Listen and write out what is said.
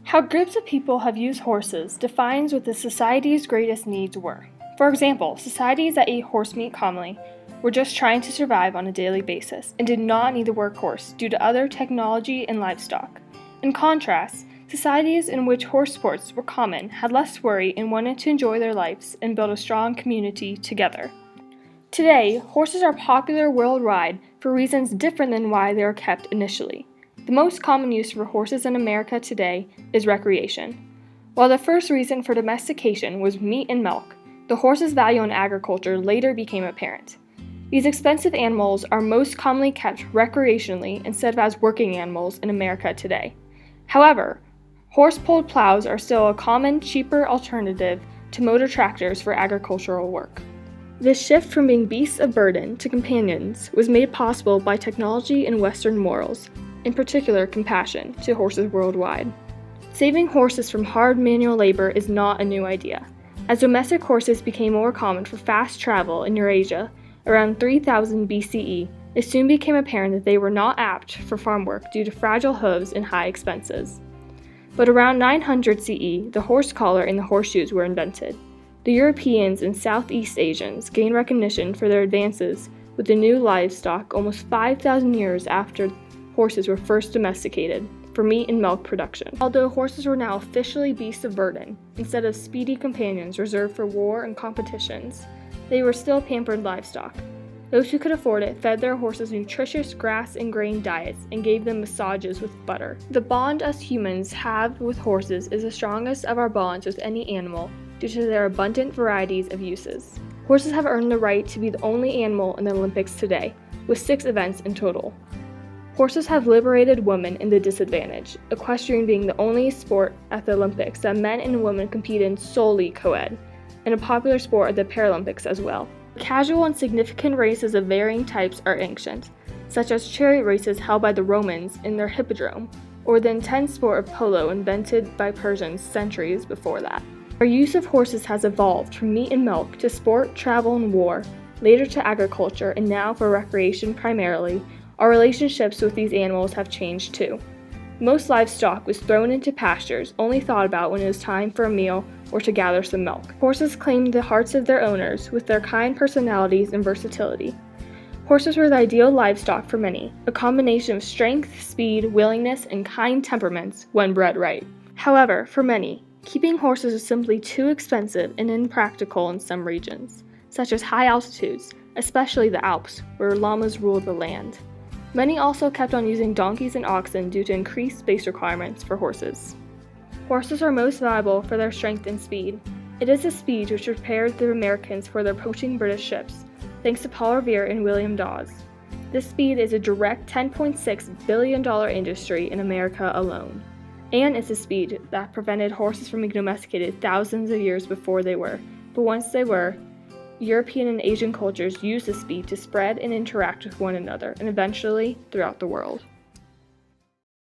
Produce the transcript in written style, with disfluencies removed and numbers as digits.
How groups of people have used horses defines what the society's greatest needs were. For example, societies that ate horse meat commonly were just trying to survive on a daily basis and did not need the workhorse due to other technology and livestock. In contrast, societies in which horse sports were common had less worry and wanted to enjoy their lives and build a strong community together. Today, horses are popular worldwide for reasons different than why they were kept initially. The most common use for horses in America today is recreation. While the first reason for domestication was meat and milk, the horse's value in agriculture later became apparent. These expensive animals are most commonly kept recreationally instead of as working animals in America today. However, horse-pulled plows are still a common, cheaper alternative to motor tractors for agricultural work. This shift from being beasts of burden to companions was made possible by technology and Western morals, in particular compassion, to horses worldwide. Saving horses from hard manual labor is not a new idea. As domestic horses became more common for fast travel in Eurasia around 3000 BCE, it soon became apparent that they were not apt for farm work due to fragile hooves and high expenses. But around 900 CE, the horse collar and the horseshoes were invented. The Europeans and Southeast Asians gained recognition for their advances with the new livestock almost 5,000 years after horses were first domesticated for meat and milk production. Although horses were now officially beasts of burden, instead of speedy companions reserved for war and competitions, they were still pampered livestock. Those who could afford it fed their horses nutritious grass and grain diets and gave them massages with butter. The bond us humans have with horses is the strongest of our bonds with any animal due to their abundant varieties of uses. Horses have earned the right to be the only animal in the Olympics today, with 6 events in total. Horses have liberated women in the disadvantage, equestrian being the only sport at the Olympics that men and women compete in solely co-ed, and a popular sport at the Paralympics as well. Casual and significant races of varying types are ancient, such as chariot races held by the Romans in their hippodrome, or the intense sport of polo invented by Persians centuries before that. Our use of horses has evolved from meat and milk to sport, travel, and war, later to agriculture, and now for recreation primarily. Our relationships with these animals have changed too. Most livestock was thrown into pastures only thought about when it was time for a meal or to gather some milk. Horses claimed the hearts of their owners with their kind personalities and versatility. Horses were the ideal livestock for many, a combination of strength, speed, willingness, and kind temperaments when bred right. However, for many, keeping horses was simply too expensive and impractical in some regions, such as high altitudes, especially the Alps, where llamas ruled the land. Many also kept on using donkeys and oxen due to increased space requirements for horses. Horses are most valuable for their strength and speed. It is this speed which prepared the Americans for their approaching British ships, thanks to Paul Revere and William Dawes. This speed is a direct $10.6 billion industry in America alone. And it's a speed that prevented horses from being domesticated thousands of years before they were. But once they were, European and Asian cultures used the speed to spread and interact with one another, and eventually throughout the world.